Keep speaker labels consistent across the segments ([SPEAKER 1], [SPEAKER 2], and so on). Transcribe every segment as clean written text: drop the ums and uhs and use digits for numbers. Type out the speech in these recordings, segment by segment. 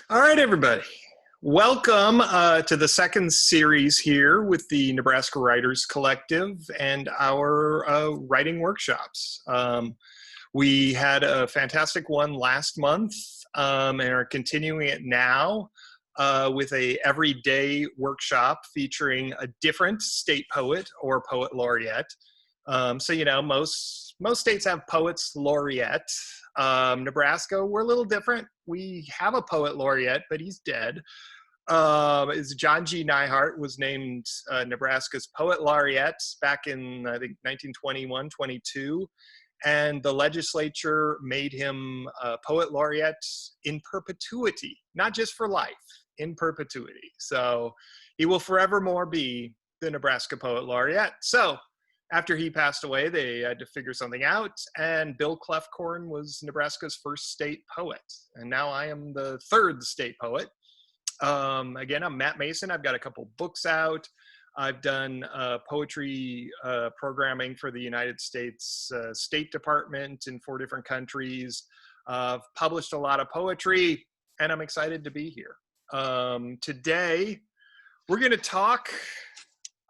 [SPEAKER 1] All right, everybody. Welcome to the second series here with the Nebraska Writers Collective and our writing workshops. We had a fantastic one last month and are continuing it now with a everyday workshop featuring a different state poet or poet laureate. So, you know, most states have poets laureate. Nebraska, we're a little different. We have a poet laureate, but he's dead. Is John G. Neihardt was named Nebraska's poet laureate back in, I think, 1921, 22. And the legislature made him a poet laureate in perpetuity, not just for life, in perpetuity. So he will forevermore be the Nebraska poet laureate. So after he passed away, they had to figure something out, and Bill Clefcorn was Nebraska's first state poet. And now I am the third state poet. Again, I'm Matt Mason. I've got a couple books out. I've done poetry programming for the United States State Department in 4 different countries. I've published a lot of poetry, and I'm excited to be here. Today, we're going to talk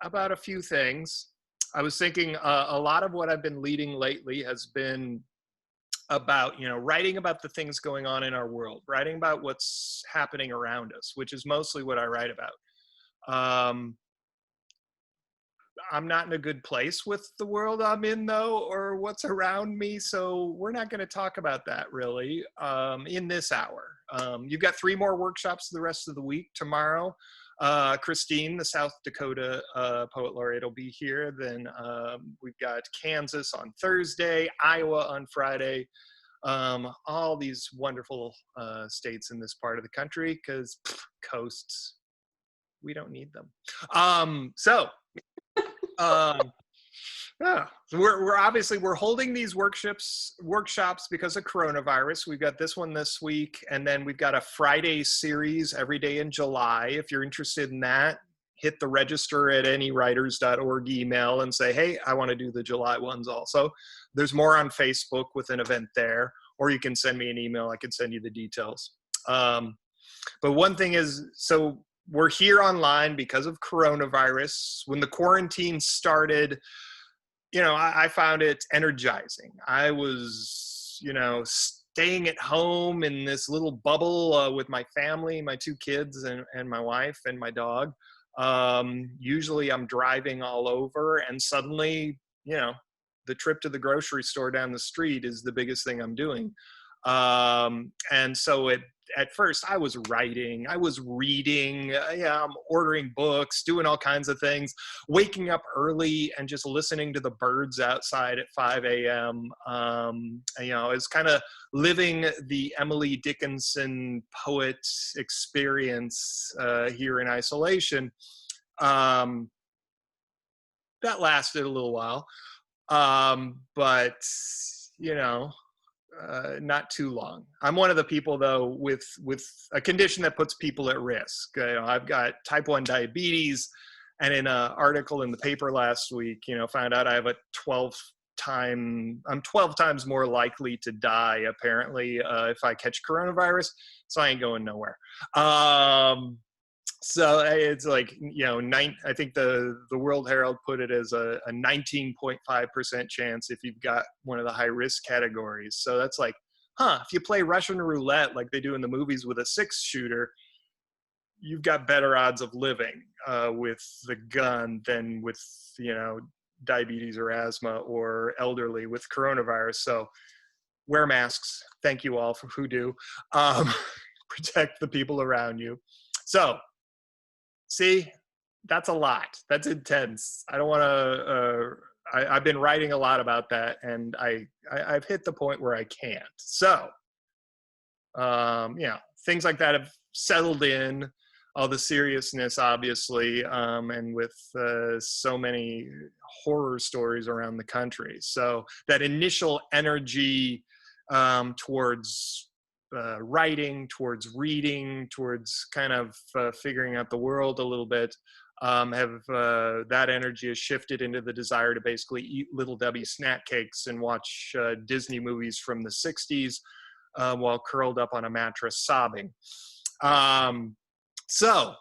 [SPEAKER 1] about a few things. I was thinking a lot of what I've been leading lately has been about, you know, writing about the things going on in our world, writing about what's happening around us, which is mostly what I write about. I'm not in a good place with the world I'm in, though, or what's around me, so we're not going to talk about that really in this hour. You've got 3 more workshops the rest of the week. Tomorrow, Christine, the South Dakota poet laureate, will be here. Then we've got Kansas on Thursday, Iowa on Friday. All these wonderful states in this part of the country, because coasts, we don't need them. Yeah. So we're holding these workshops because of coronavirus. We've got this one this week, and then we've got a Friday series every day in July. If you're interested in that, hit the register at anywriters.org email and say, hey, I want to do the July ones also. There's more on Facebook with an event there, or you can send me an email. I can send you the details. But one thing is, so we're here online because of coronavirus. When the quarantine started, you know, I found it energizing. I was, you know, staying at home in this little bubble with my family, my 2 kids and my wife and my dog. Usually I'm driving all over, and suddenly, you know, the trip to the grocery store down the street is the biggest thing I'm doing. And so at first I was writing, I was reading, I'm ordering books, doing all kinds of things, waking up early and just listening to the birds outside at 5 a.m. You know, it's kind of living the Emily Dickinson poet experience here in isolation. That lasted a little while, but, you know, not too long. I'm one of the people, though, with a condition that puts people at risk. You know, I've got type 1 diabetes, and in an article in the paper last week, you know, found out I have I'm 12 times more likely to die, apparently, if I catch coronavirus, so I ain't going nowhere. So it's like, you know, I think the World Herald put it as a 19.5% chance if you've got one of the high risk categories. So that's like, if you play Russian roulette like they do in the movies with a 6-shooter, you've got better odds of living with the gun than with, you know, diabetes or asthma or elderly with coronavirus. So wear masks. Thank you all for who do. Protect the people around you. So, see, that's a lot. That's intense. I don't want to, I've been writing a lot about that, and I've hit the point where I can't. So, yeah, things like that have settled in, all the seriousness, obviously, and with so many horror stories around the country. So that initial energy towards writing, towards reading, towards kind of figuring out the world a little bit, that energy has shifted into the desire to basically eat Little Debbie snack cakes and watch Disney movies from the 60s while curled up on a mattress sobbing. So,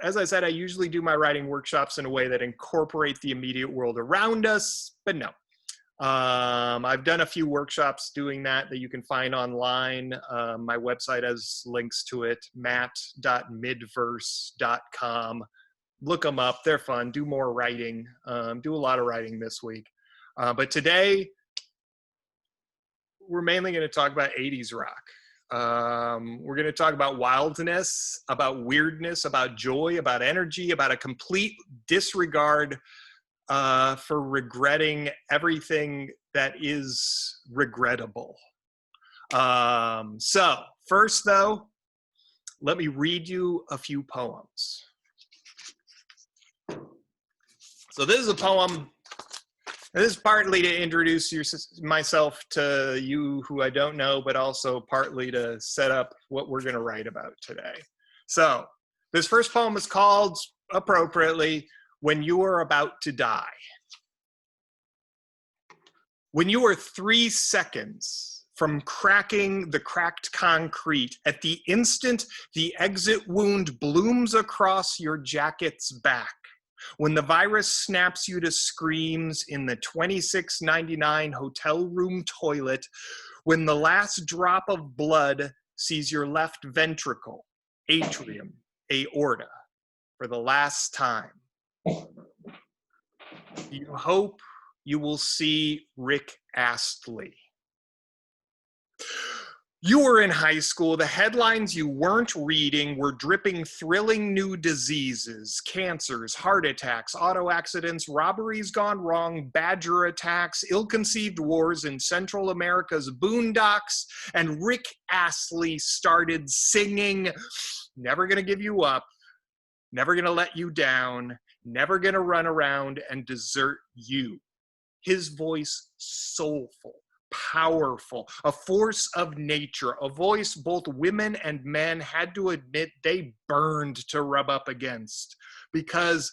[SPEAKER 1] as I said, I usually do my writing workshops in a way that incorporate the immediate world around us, but no. I've done a few workshops doing that you can find online. My website has links to it, matt.midverse.com. Look them up. They're fun. Do more writing. Do a lot of writing this week. But today, we're mainly going to talk about 80s rock. We're going to talk about wildness, about weirdness, about joy, about energy, about a complete disregard for regretting everything that is regrettable. So first, though, let me read you a few poems. So this is a poem. This is partly to introduce myself to you who I don't know, but also partly to set up what we're going to write about today. So this first poem is called, appropriately, When You Are About to Die. When you are 3 seconds from cracking the cracked concrete, at the instant the exit wound blooms across your jacket's back, when the virus snaps you to screams in the $26.99 hotel room toilet, when the last drop of blood sees your left ventricle, atrium, aorta, for the last time, you hope you will see Rick Astley. You were in high school. The headlines you weren't reading were dripping thrilling new diseases, cancers, heart attacks, auto accidents, robberies gone wrong, badger attacks, ill-conceived wars in Central America's boondocks, and Rick Astley started singing, "Never gonna give you up, never gonna let you down, never gonna run around and desert you." His voice soulful, powerful, a force of nature, a voice both women and men had to admit they burned to rub up against. Because,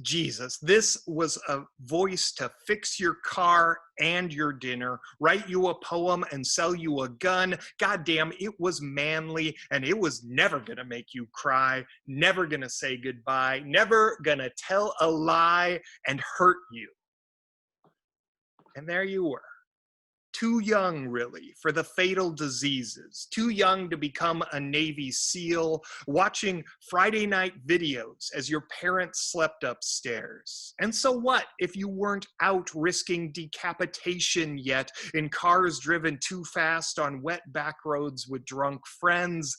[SPEAKER 1] Jesus, this was a voice to fix your car and your dinner, write you a poem and sell you a gun. Goddamn, it was manly, and it was never gonna make you cry, never gonna say goodbye, never gonna tell a lie and hurt you. And there you were. Too young, really, for the fatal diseases, too young to become a Navy SEAL, watching Friday night videos as your parents slept upstairs. And so what if you weren't out risking decapitation yet in cars driven too fast on wet back roads with drunk friends?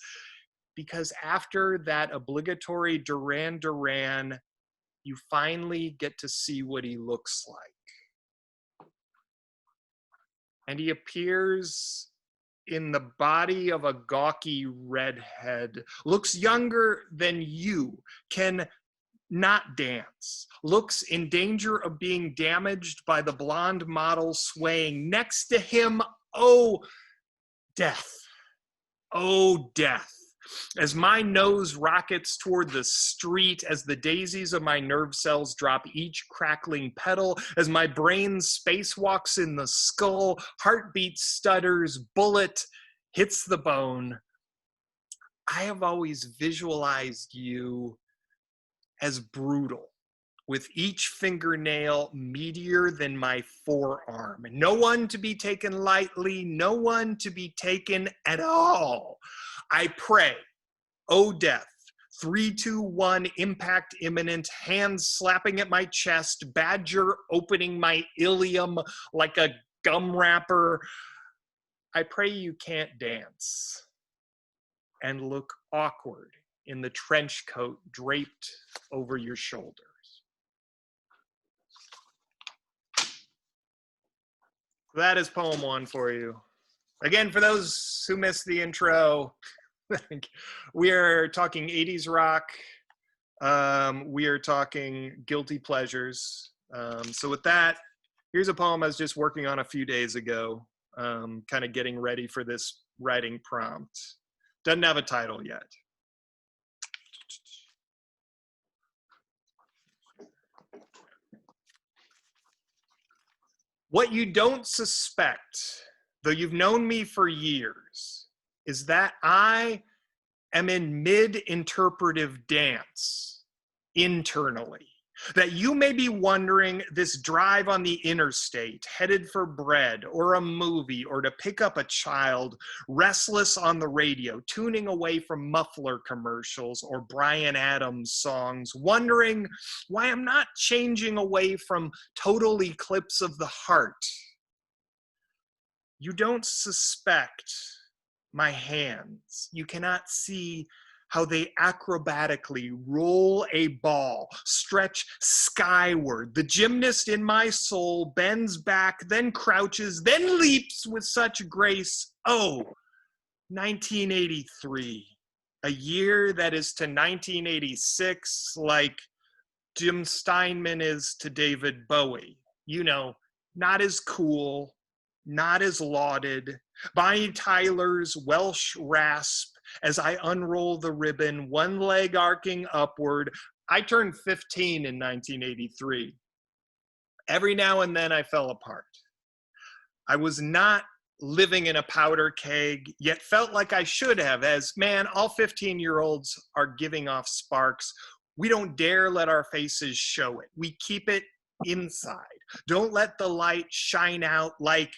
[SPEAKER 1] Because after that obligatory Duran Duran, you finally get to see what he looks like. And he appears in the body of a gawky redhead, looks younger than you, can not dance, looks in danger of being damaged by the blonde model swaying next to him. Oh, death. Oh, death. As my nose rockets toward the street, as the daisies of my nerve cells drop each crackling petal, as my brain spacewalks in the skull, heartbeat stutters, bullet hits the bone, I have always visualized you as brutal, with each fingernail meatier than my forearm. No one to be taken lightly, no one to be taken at all. I pray, oh death, 3, 2, 1, impact imminent, hands slapping at my chest, badger opening my ilium like a gum wrapper. I pray you can't dance and look awkward in the trench coat draped over your shoulders. That is poem 1 for you. Again, for those who missed the intro, we are talking 80s rock. We are talking guilty pleasures. So with that, here's a poem I was just working on a few days ago, kind of getting ready for this writing prompt. Doesn't have a title yet. What you don't suspect, though you've known me for years, is that I am in mid-interpretive dance internally. That you may be wondering this drive on the interstate, headed for bread or a movie or to pick up a child, restless on the radio, tuning away from muffler commercials or Bryan Adams songs, wondering why I'm not changing away from total eclipse of the heart. You don't suspect my hands. You cannot see how they acrobatically roll a ball, stretch skyward. The gymnast in my soul bends back, then crouches, then leaps with such grace. Oh, 1983, a year that is to 1986 like Jim Steinman is to David Bowie. You know, not as cool, not as lauded. Bonnie Tyler's Welsh rasp as I unroll the ribbon, one leg arcing upward. I turned 15 in 1983. Every now and then I fell apart. I was not living in a powder keg, yet felt like I should have, as man, all 15-year-olds are giving off sparks. We don't dare let our faces show it. We keep it inside. Don't let the light shine out like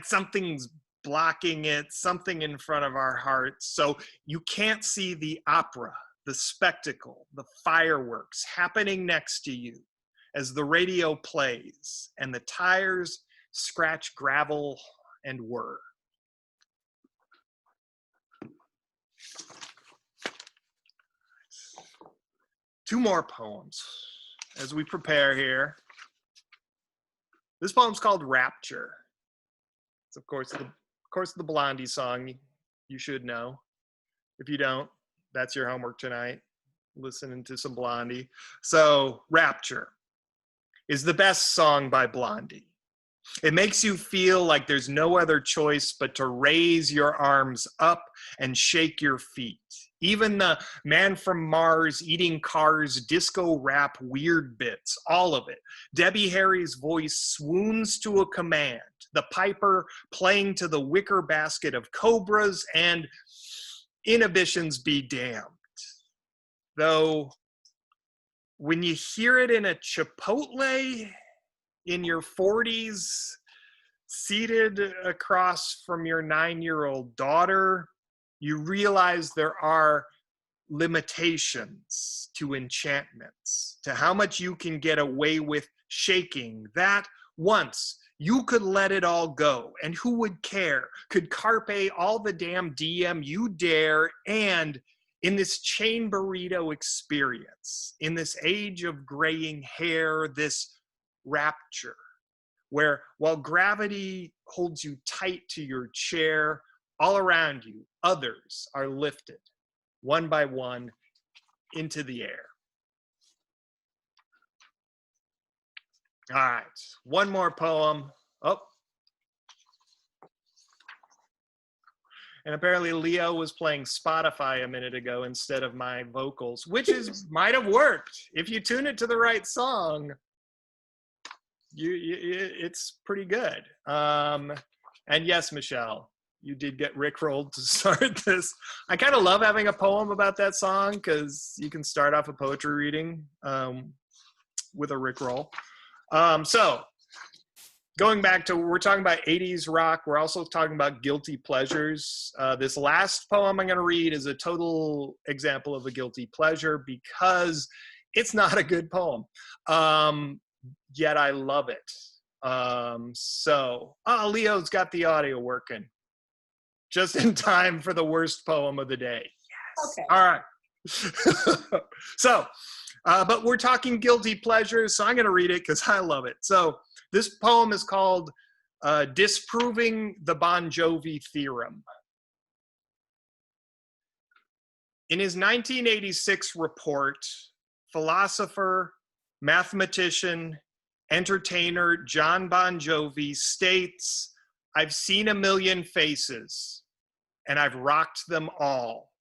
[SPEAKER 1] something's blocking it, something in front of our hearts. So you can't see the opera, the spectacle, the fireworks happening next to you as the radio plays and the tires scratch gravel and whir. Two more poems as we prepare here. This poem's called Rapture. It's of course the Blondie song you should know. If you don't, that's your homework tonight, listening to some Blondie. So Rapture is the best song by Blondie. It makes you feel like there's no other choice but to raise your arms up and shake your feet. Even the Man from Mars, Eating Cars, disco rap, weird bits, all of it. Debbie Harry's voice swoons to a command. The piper playing to the wicker basket of cobras, and inhibitions be damned. Though, when you hear it in a Chipotle in your 40s, seated across from your 9-year-old daughter, you realize there are limitations to enchantments, to how much you can get away with shaking that once you could let it all go, and who would care? Could carpe all the damn DM you dare, and in this chain burrito experience, in this age of graying hair, this rapture, where while gravity holds you tight to your chair, all around you, others are lifted, one by one, into the air. All right, one more poem. Oh. And apparently Leo was playing Spotify a minute ago instead of my vocals, which might have worked. If you tune it to the right song, it's pretty good. And yes, Michelle, you did get rickrolled to start this. I kind of love having a poem about that song because you can start off a poetry reading with a rickroll. So going back to, we're talking about 80s rock. We're also talking about guilty pleasures. This last poem I'm going to read is a total example of a guilty pleasure because it's not a good poem. Yet I love it. Leo's got the audio working just in time for the worst poem of the day. Yes. Okay. All right. But we're talking guilty pleasures, so I'm going to read it because I love it. So this poem is called Disproving the Bon Jovi Theorem. In his 1986 report, philosopher, mathematician, entertainer John Bon Jovi states, "I've seen a million faces, and I've rocked them all.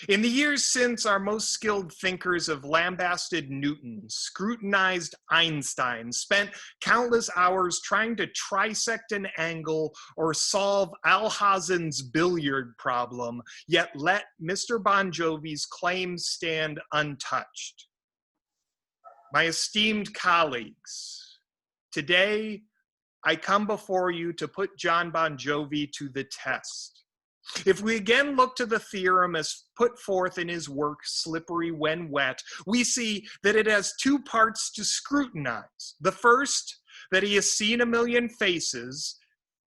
[SPEAKER 1] In the years since, our most skilled thinkers have lambasted Newton, scrutinized Einstein, spent countless hours trying to trisect an angle or solve Alhazen's billiard problem, yet let Mr. Bon Jovi's claims stand untouched. My esteemed colleagues, today I come before you to put John Bon Jovi to the test. If we again look to the theorem as put forth in his work, Slippery When Wet, we see that it has two parts to scrutinize. The first, that he has seen a million faces,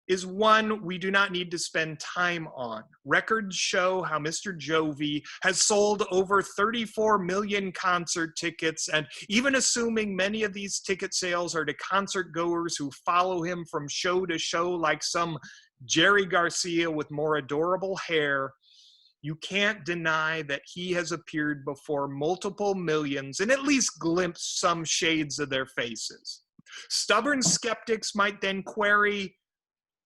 [SPEAKER 1] is one we do not need to spend time on. Records show how Mr. Jovi has sold over 34 million concert tickets, and even assuming many of these ticket sales are to concert goers who follow him from show to show like some Jerry Garcia with more adorable hair, you can't deny that he has appeared before multiple millions and at least glimpsed some shades of their faces. Stubborn skeptics might then query,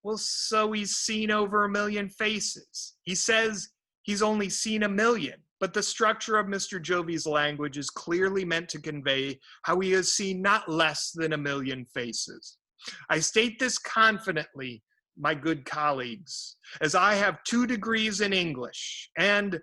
[SPEAKER 1] well, so he's seen over a million faces. He says he's only seen a million, but the structure of Mr. Jovi's language is clearly meant to convey how he has seen not less than a million faces. I state this confidently, my good colleagues, as I have 2 degrees in English, and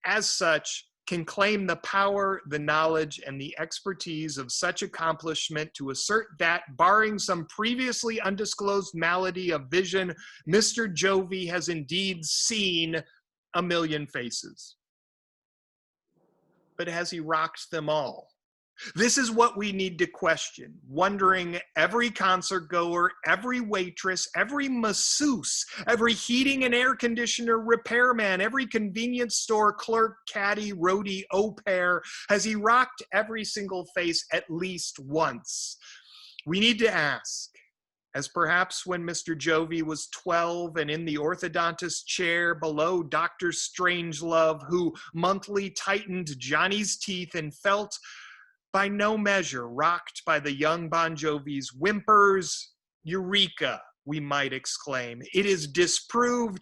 [SPEAKER 1] as such, can claim the power, the knowledge, and the expertise of such accomplishment to assert that, barring some previously undisclosed malady of vision, Mr. Jovi has indeed seen a million faces. But has he rocked them all? This is what we need to question, wondering every concert goer, every waitress, every masseuse, every heating and air conditioner repairman, every convenience store clerk, caddy, roadie, au pair, has he rocked every single face at least once? We need to ask, as perhaps when Mr. Jovi was 12 and in the orthodontist chair below Dr. Strangelove, who monthly tightened Johnny's teeth and felt by no measure rocked by the young Bon Jovi's whimpers. Eureka, we might exclaim. It is disproved,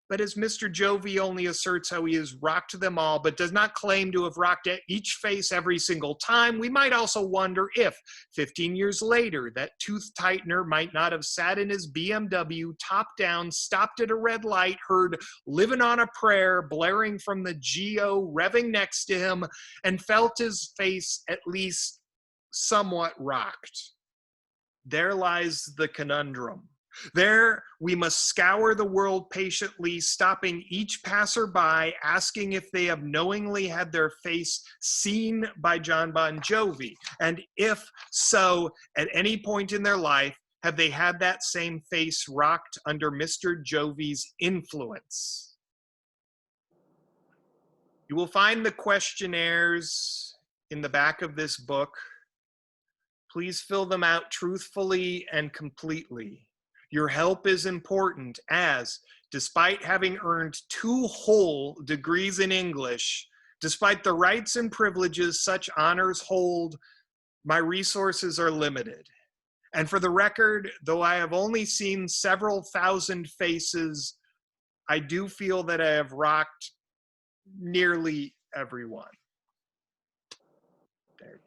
[SPEAKER 1] but as Mr. Jovi only asserts how he has rocked them all, but does not claim to have rocked each face every single time, we might also wonder if, 15 years later, that tooth tightener might not have sat in his BMW, top down, stopped at a red light, heard Livin' on a Prayer blaring from the Geo revving next to him, and felt his face at least somewhat rocked. There lies the conundrum. There, we must scour the world patiently, stopping each passerby, asking if they have knowingly had their face seen by John Bon Jovi, and if so, at any point in their life, have they had that same face rocked under Mr. Jovi's influence? You will find the questionnaires in the back of this book. Please fill them out truthfully and completely. Your help is important as, despite having earned 2 whole degrees in English, despite the rights and privileges such honors hold, my resources are limited. And for the record, though I have only seen several thousand faces, I do feel that I have rocked nearly everyone. There.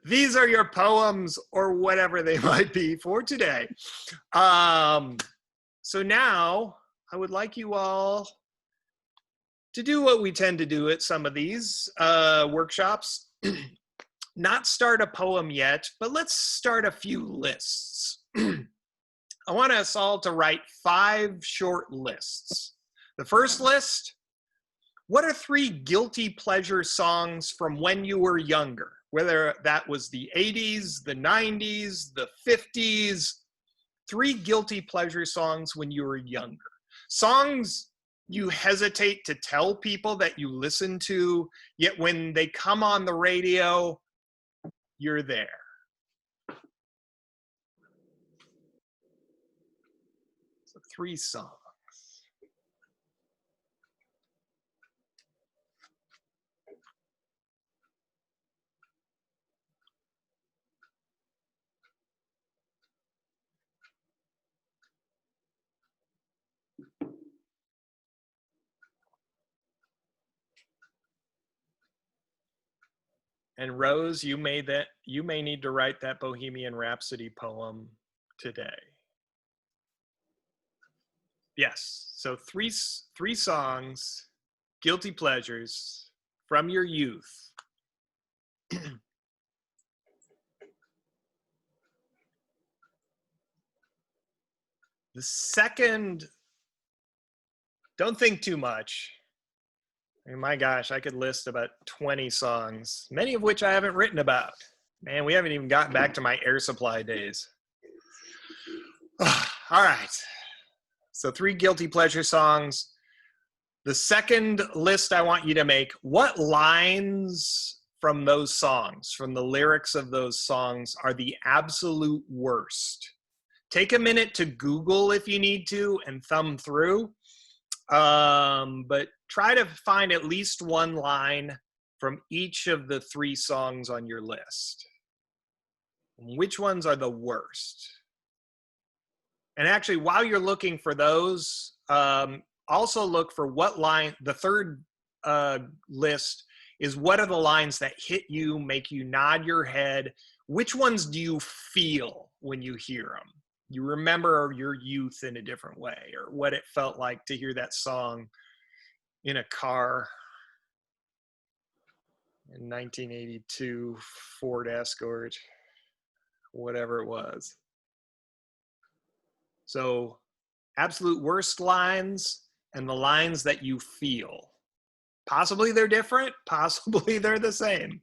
[SPEAKER 1] These are your poems, or whatever they might be, for today. So now I would like you all to do what we tend to do at some of these workshops. Not start a poem yet, but let's start a few lists. I want us all to write 5 short lists. The first list, what are 3 guilty pleasure songs from when you were younger? Whether that was the 80s, the 90s, the 50s, 3 guilty pleasure songs when you were younger. Songs you hesitate to tell people that you listen to, yet when they come on the radio, you're there. So 3 songs. And Rose, you may need to write that Bohemian Rhapsody poem today. Yes. So three songs, guilty pleasures from your youth. The second, don't think too much. I mean, my gosh, I could list about 20 songs, many of which I haven't written about. Man, we haven't even gotten back to my Air Supply days. All right. So 3 guilty pleasure songs. The second list I want you to make, what lines from those songs, from the lyrics of those songs, are the absolute worst? Take a minute to Google if you need to and thumb through. But try to find at least one line from each of the 3 songs on your list. Which ones are the worst? And actually, while you're looking for those, also look for what line. The third list is, what are the lines that hit you, make you nod your head? Which ones do you feel when you hear them? You remember your youth in a different way, or what it felt like to hear that song in a car in 1982 Ford Escort, whatever it was. So absolute worst lines and the lines that you feel. Possibly they're different, possibly they're the same.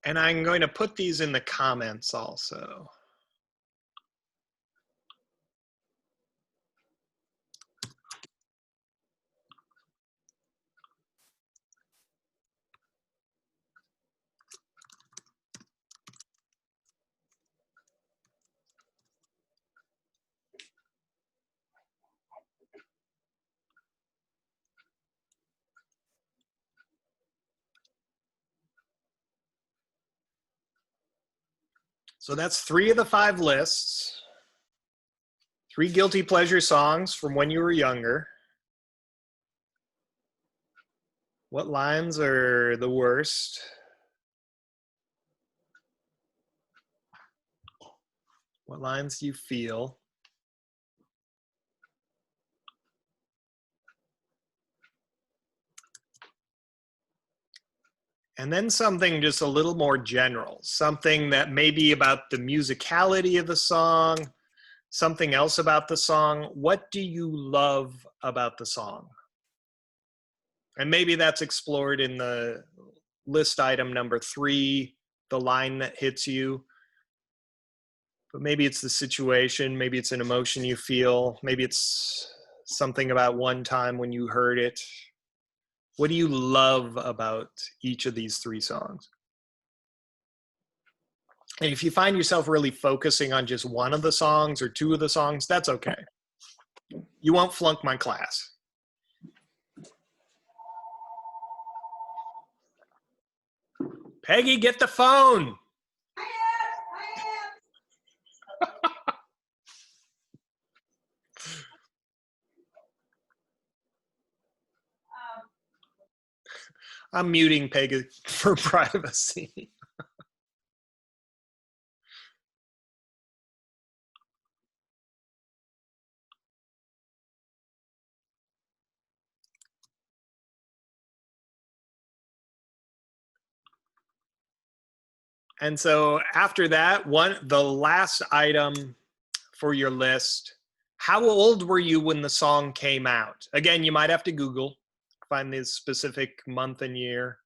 [SPEAKER 1] And I'm going to put these in the comments also. So that's 3 of the 5 lists. 3 guilty pleasure songs from when you were younger. What lines are the worst? What lines do you feel? And then something just a little more general, something that may be about the musicality of the song, something else about the song. What do you love about the song? And maybe that's explored in the list item number 3, the line that hits you. But maybe it's the situation, maybe it's an emotion you feel, maybe it's something about one time when you heard it. What do you love about each of these 3 songs? And if you find yourself really focusing on just one of the songs or 2 of the songs, that's okay. You won't flunk my class. Peggy, get the phone. I'm muting Peggy for privacy. And so after that, the last item for your list, how old were you when the song came out? Again, you might have to Google, find the specific month and year.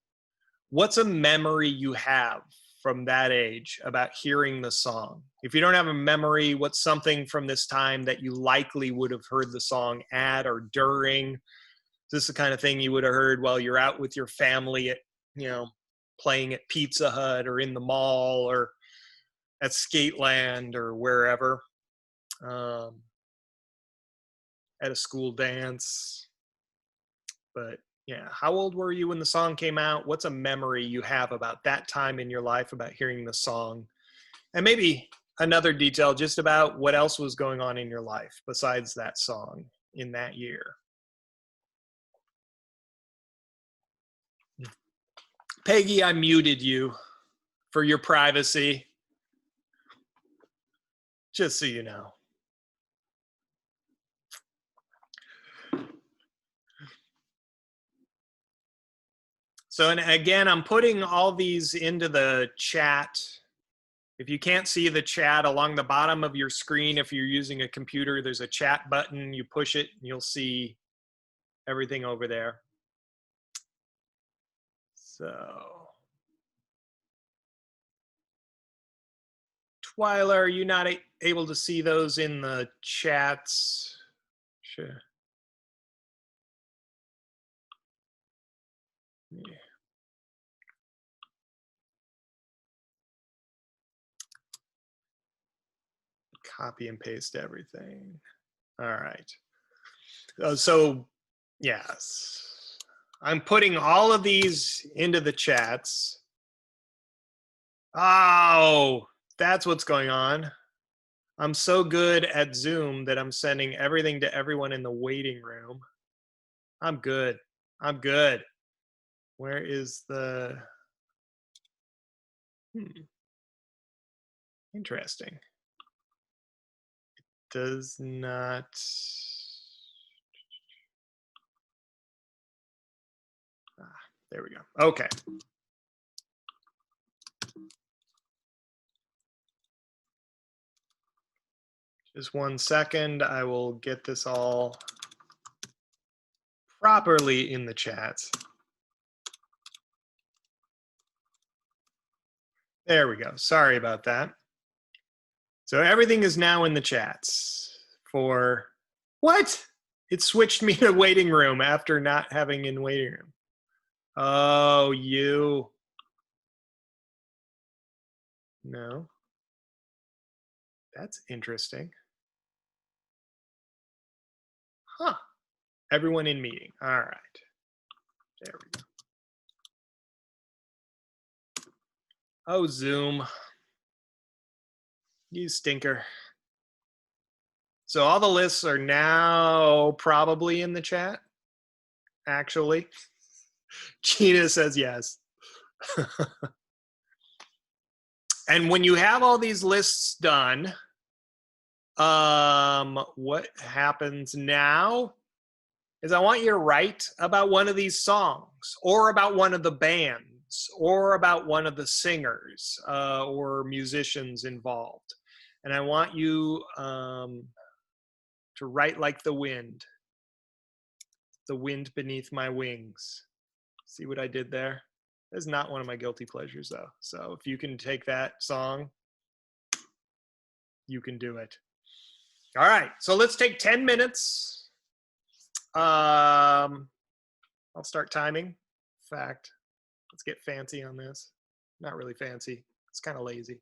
[SPEAKER 1] What's a memory you have from that age about hearing the song? If you don't have a memory, what's something from this time that you likely would have heard the song at or during? Is this the kind of thing you would have heard while you're out with your family at, playing at Pizza Hut or in the mall or at Skateland or wherever, at a school dance? But yeah, how old were you when the song came out? What's a memory you have about that time in your life, about hearing the song? And maybe another detail just about what else was going on in your life besides that song in that year. Peggy, I muted you for your privacy, just so you know. So, and again, I'm putting all these into the chat. If you can't see the chat, along the bottom of your screen, if you're using a computer, there's a chat button. You push it and you'll see everything over there. So, Twyla, are you not able to see those in the chats? Sure. Yeah. Copy and paste everything. All right. So, yes, I'm putting all of these into the chats. Oh, that's what's going on. I'm so good at Zoom that I'm sending everything to everyone in the waiting room. I'm good. I'm good. Where is the... Interesting. It does not... there we go. Okay. Just 1 second. I will get this all properly in the chats. There we go. Sorry about that. So everything is now in the chats for what? It switched me to waiting room after not having in waiting room. Oh, you. No. That's interesting. Huh. Everyone in meeting. All right. There we go. Oh, Zoom. You stinker. So all the lists are now probably in the chat, actually. Gina says yes. And when you have all these lists done, what happens now is I want you to write about one of these songs, or about one of the bands, or about one of the singers or musicians involved. And I want you to write like the wind beneath my wings. See what I did there? That's not one of my guilty pleasures, though. So if you can take that song, you can do it. All right, so let's take 10 minutes. I'll start timing. In fact, let's get fancy on this. Not really fancy. It's kind of lazy.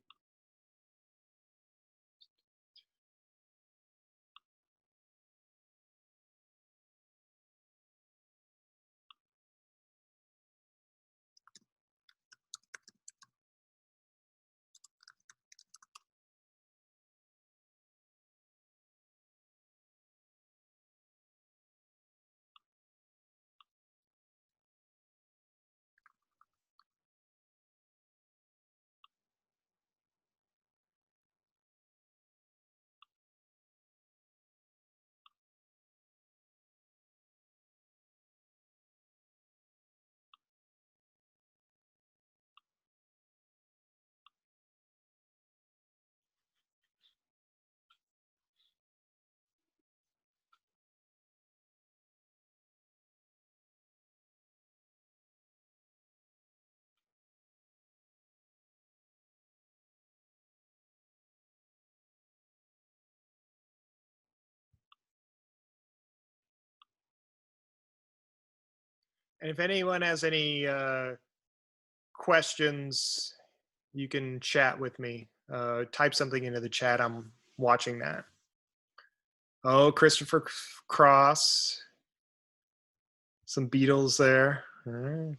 [SPEAKER 1] And if anyone has any questions, you can chat with me. Type something into the chat. I'm watching that. Oh, Christopher Cross Some beetles there. All right.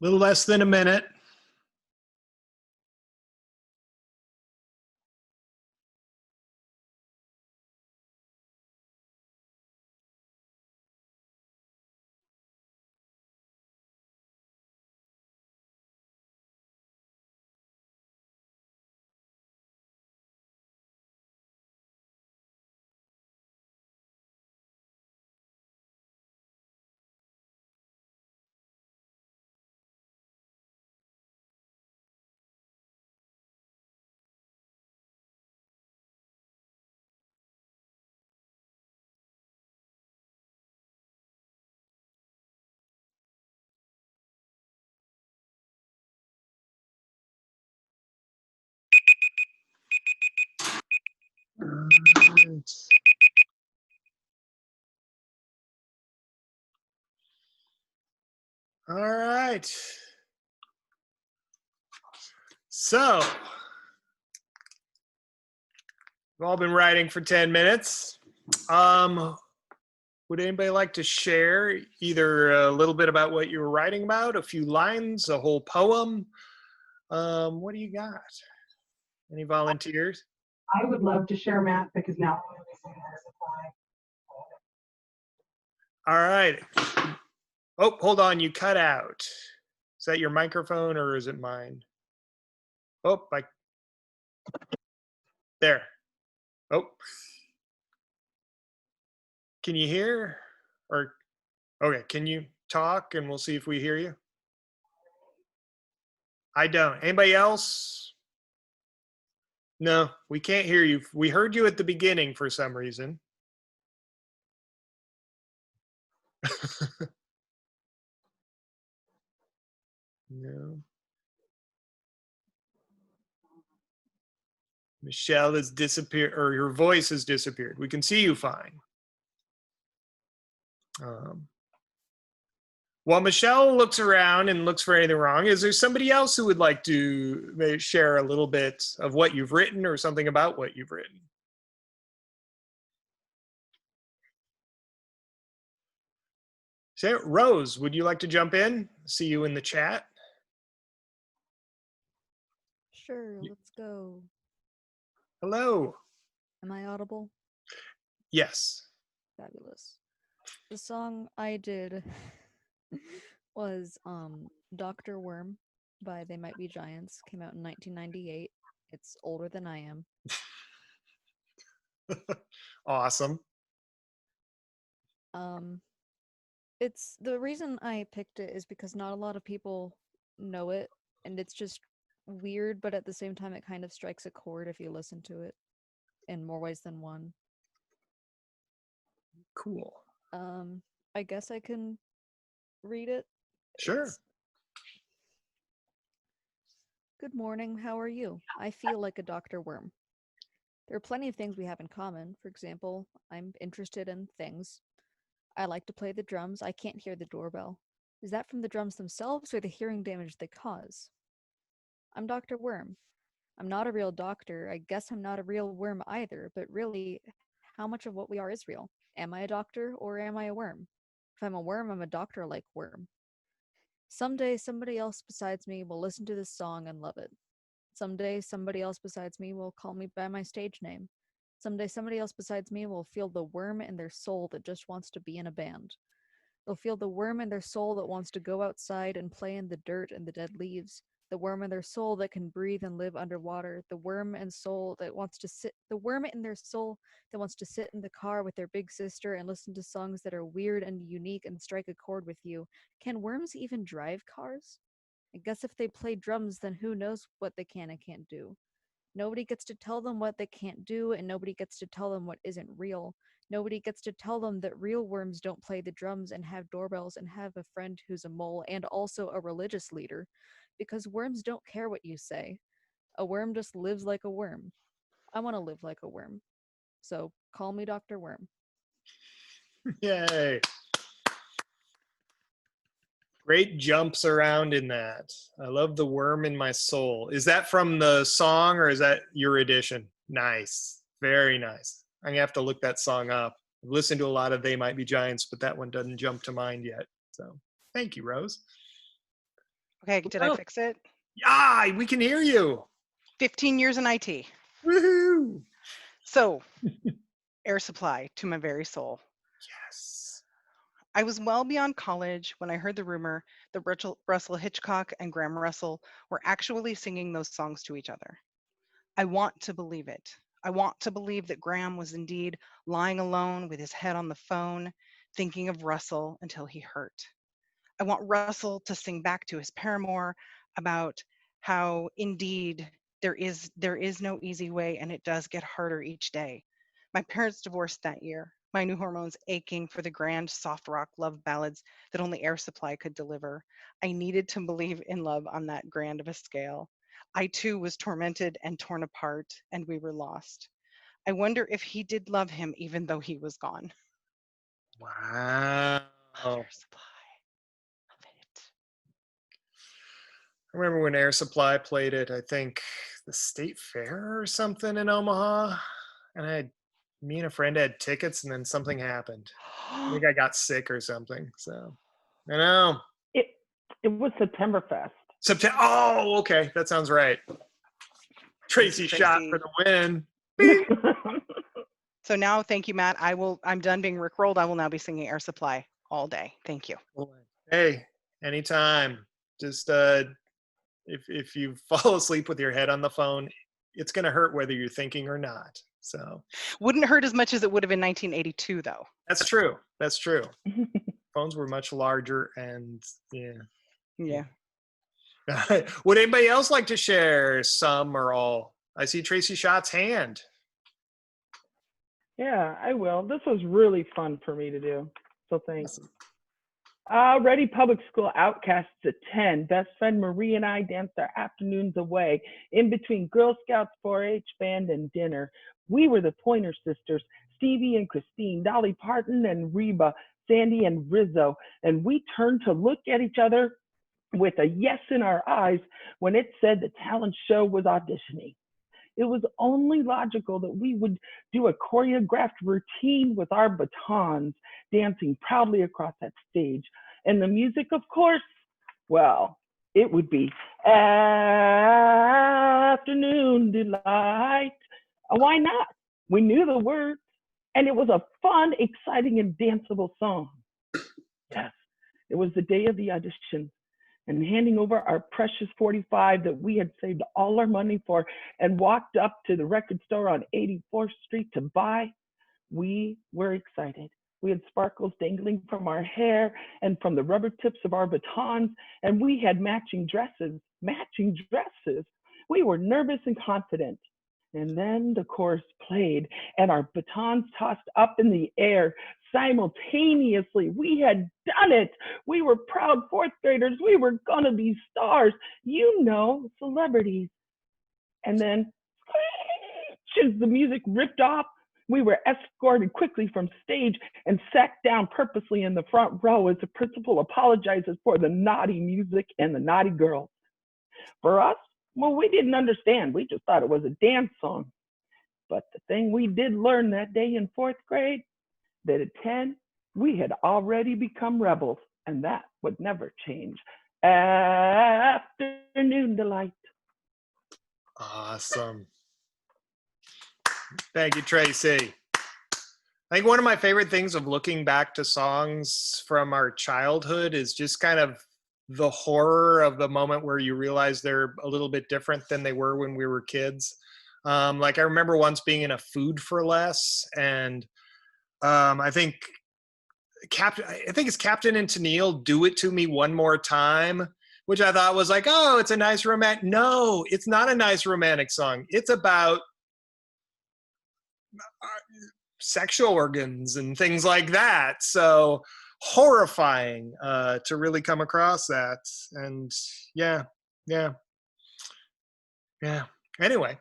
[SPEAKER 1] little less than a minute. All right. So, we've all been writing for 10 minutes. Would anybody like to share either a little bit about what you were writing about, a few lines, a whole poem? What do you got? Any volunteers?
[SPEAKER 2] I would love to share, Matt, because now I'm going to be saying there's a fly.
[SPEAKER 1] All right. Oh, hold on, you cut out. Is that your microphone or is it mine? Oh, there. Oh. Can you hear? Or, okay, can you talk and we'll see if we hear you? I don't. Anybody else? No, we can't hear you. We heard you at the beginning for some reason. No. Michelle has disappeared, or your voice has disappeared. We can see you fine. While Michelle looks around and looks for anything wrong, is there somebody else who would like to maybe share a little bit of what you've written or something about what you've written? Rose, would you like to jump in? See you in the chat.
[SPEAKER 3] Sure, let's go.
[SPEAKER 1] Hello.
[SPEAKER 3] Am I audible?
[SPEAKER 1] Yes.
[SPEAKER 3] Fabulous. The song I did was Dr. Worm by They Might Be Giants. Came out in 1998. It's older than I am.
[SPEAKER 1] Awesome.
[SPEAKER 3] It's the reason I picked it is because not a lot of people know it, and it's just weird, but at the same time it kind of strikes a chord if you listen to it in more ways than one.
[SPEAKER 1] Cool.
[SPEAKER 3] I guess I can read it.
[SPEAKER 1] Sure.
[SPEAKER 3] Good morning, how are you? I feel like a Dr. Worm. There are plenty of things we have in common. For example, I'm interested in things. I like to play the drums. I can't hear the doorbell. Is that from the drums themselves or the hearing damage they cause? I'm Dr. Worm. I'm not a real doctor. I guess I'm not a real worm either, but really, how much of what we are is real? Am I a doctor or am I a worm? If I'm a worm, I'm a doctor-like worm. Someday, somebody else besides me will listen to this song and love it. Someday, somebody else besides me will call me by my stage name. Someday, somebody else besides me will feel the worm in their soul that just wants to be in a band. They'll feel the worm in their soul that wants to go outside and play in the dirt and the dead leaves. The worm in their soul that can breathe and live underwater. The worm and soul that wants to sit. The worm in their soul that wants to sit in the car with their big sister and listen to songs that are weird and unique and strike a chord with you. Can worms even drive cars? I guess if they play drums, then who knows what they can and can't do. Nobody gets to tell them what they can't do, and nobody gets to tell them what isn't real. Nobody gets to tell them that real worms don't play the drums and have doorbells and have a friend who's a mole and also a religious leader. Because worms don't care what you say. A worm just lives like a worm. I want to live like a worm. So call me Dr. Worm.
[SPEAKER 1] Yay. Great jumps around in that. I love the worm in my soul. Is that from the song or is that your edition? Nice. Very nice. I'm going to have to look that song up. I've listened to a lot of They Might Be Giants, but that one doesn't jump to mind yet. So thank you, Rose.
[SPEAKER 4] Okay, did I
[SPEAKER 1] Oh.
[SPEAKER 4] fix it?
[SPEAKER 1] Yeah, we can hear you.
[SPEAKER 4] 15 years in IT.
[SPEAKER 1] Woohoo!
[SPEAKER 4] So, air supply to my very soul.
[SPEAKER 1] Yes.
[SPEAKER 4] I was well beyond college when I heard the rumor that Russell Hitchcock and Graham Russell were actually singing those songs to each other. I want to believe it. I want to believe that Graham was indeed lying alone with his head on the phone, thinking of Russell until he hurt. I want Russell to sing back to his paramour about how indeed there is no easy way and it does get harder each day. My parents divorced that year, my new hormones aching for the grand soft rock love ballads that only Air Supply could deliver. I needed to believe in love on that grand of a scale. I too was tormented and torn apart, and we were lost. I wonder if he did love him even though he was gone.
[SPEAKER 1] Wow.
[SPEAKER 4] Air Supply. Love it.
[SPEAKER 1] I remember when Air Supply played it, I think the State Fair or something in Omaha. And me and a friend had tickets, and then something happened. I think I got sick or something. So, I know.
[SPEAKER 5] It was Septemberfest.
[SPEAKER 1] September. Oh, okay. That sounds right. Tracy shot for the win. Bing.
[SPEAKER 4] So now, thank you, Matt. I'm done being rickrolled. I will now be singing Air Supply all day. Thank you.
[SPEAKER 1] Hey, anytime. Just if you fall asleep with your head on the phone, it's going to hurt whether you're thinking or not. So
[SPEAKER 4] wouldn't hurt as much as it would have in 1982, though.
[SPEAKER 1] That's true. That's true. Phones were much larger, and yeah. Would anybody else like to share some or all? I see Tracy Schott's hand.
[SPEAKER 5] Yeah, I will. This was really fun for me to do. So thanks. Ready Public School Outcasts at 10. Best friend Marie and I danced our afternoons away in between Girl Scouts, 4-H band, and dinner. We were the Pointer Sisters, Stevie and Christine, Dolly Parton and Reba, Sandy and Rizzo. And we turned to look at each other with a yes in our eyes when it said the talent show was auditioning. It was only logical that we would do a choreographed routine with our batons, dancing proudly across that stage. And the music, of course, well, it would be Afternoon Delight. Why not? We knew the words, and it was a fun, exciting, and danceable song. Yes, it was the day of the audition. And handing over our precious 45 that we had saved all our money for and walked up to the record store on 84th Street to buy, we were excited. We had sparkles dangling from our hair and from the rubber tips of our batons, and we had matching dresses. We were nervous and confident. And then the chorus played, and our batons tossed up in the air simultaneously. We had done it. We were proud fourth graders. We were gonna be stars, celebrities. And then, as the music ripped off, we were escorted quickly from stage and sat down purposely in the front row as the principal apologizes for the naughty music and the naughty girls. For us, well, we didn't understand. We just thought it was a dance song. But the thing we did learn that day in fourth grade, that at 10, we had already become rebels, and that would never change. Afternoon Delight.
[SPEAKER 1] Awesome. Thank you, Tracy. I think one of my favorite things of looking back to songs from our childhood is just kind of the horror of the moment where you realize they're a little bit different than they were when we were kids. Like I remember once being in a Food for Less, and I think it's Captain and Tennille, Do It To Me One More Time, which I thought was like, oh, it's a nice romantic. No, it's not a nice romantic song. It's about sexual organs and things like that. So horrifying to really come across that. And yeah. Anyway,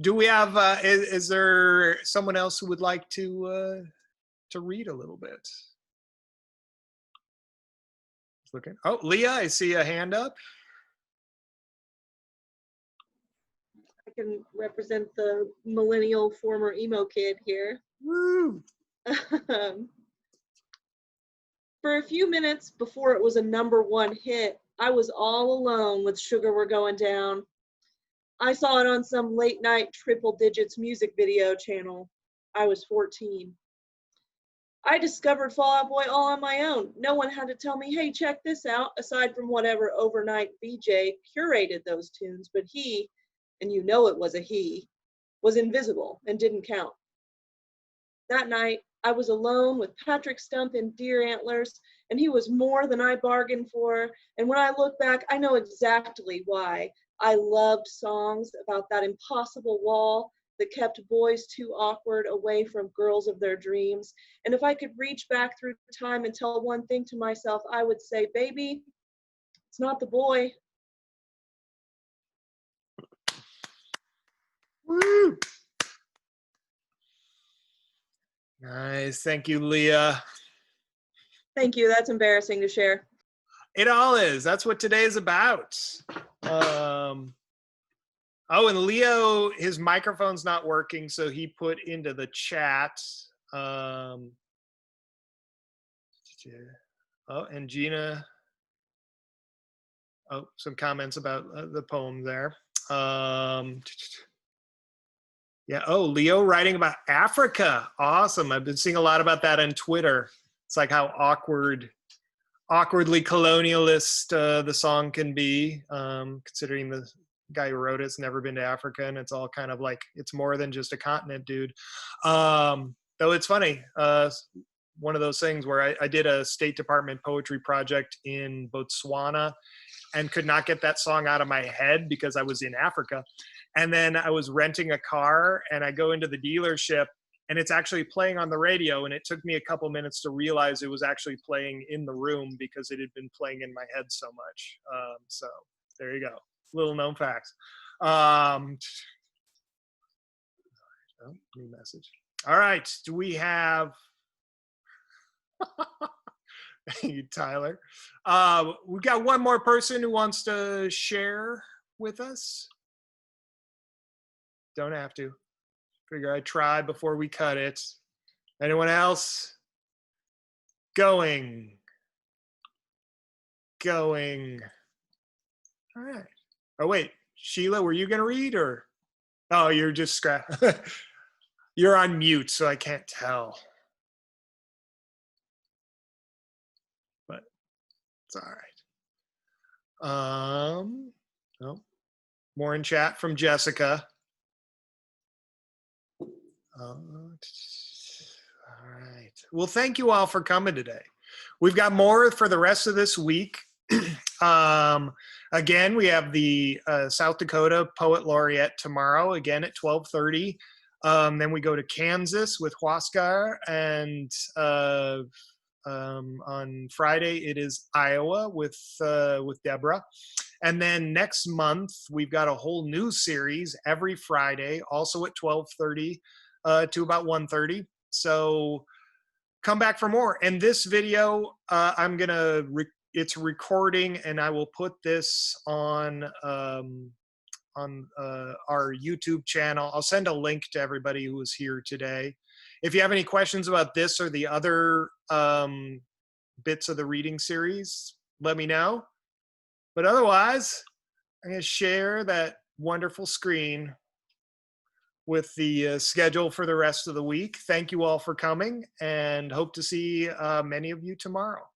[SPEAKER 1] do we have? Is there someone else who would like to read a little bit? Looking. Oh, Leah, I see a hand up.
[SPEAKER 6] I can represent the millennial former emo kid here.
[SPEAKER 1] Woo!
[SPEAKER 6] For a few minutes before it was a #1 hit, I was all alone with Sugar We're Going Down. I saw it on some late night triple digits music video channel. I was 14. I discovered Fall Out Boy all on my own. No one had to tell me, hey, check this out, aside from whatever overnight VJ curated those tunes, but he, and you know it was a he, was invisible and didn't count. That night, I was alone with Patrick Stump in deer antlers, and he was more than I bargained for, and when I look back, I know exactly why. I loved songs about that impossible wall that kept boys too awkward away from girls of their dreams. And if I could reach back through time and tell one thing to myself, I would say, baby, it's not the boy.
[SPEAKER 1] Woo! Nice. Thank you, Leah.
[SPEAKER 6] Thank you. That's embarrassing to share.
[SPEAKER 1] It all is. That's what today is about. Oh, and Leo, his microphone's not working, so he put into the chat. Oh, and Gina. Oh, some comments about the poem there. Yeah. Oh, Leo writing about Africa. Awesome. I've been seeing a lot about that on Twitter. It's like how awkwardly colonialist the song can be, considering the guy who wrote it's never been to Africa, and it's all kind of like it's more than just a continent, dude. Though it's funny, one of those things where I did a State Department poetry project in Botswana and could not get that song out of my head because I was in Africa. And then I was renting a car and I go into the dealership and it's actually playing on the radio. And it took me a couple minutes to realize it was actually playing in the room because it had been playing in my head so much. So there you go. Little known facts. Oh, new message. All right. Do we have you, Tyler? We've got one more person who wants to share with us. Don't have to. Figure I'd try before we cut it. Anyone else? Going. All right. Oh, wait. Sheila, were you going to read or? Oh, you're just you're on mute, so I can't tell. But it's all right. Oh, more in chat from Jessica. All right. Well, thank you all for coming today. We've got more for the rest of this week. Again, we have the South Dakota Poet Laureate tomorrow, again at 12:30. Then we go to Kansas with Huascar, and on Friday it is Iowa with Deborah. And then next month we've got a whole new series every Friday, also at 12:30 to about 1:30. So come back for more. And this video, it's recording, and I will put this on our YouTube channel. I'll send a link to everybody who was here today. If you have any questions about this or the other bits of the reading series, let me know. But otherwise, I'm going to share that wonderful screen with the schedule for the rest of the week. Thank you all for coming, and hope to see many of you tomorrow.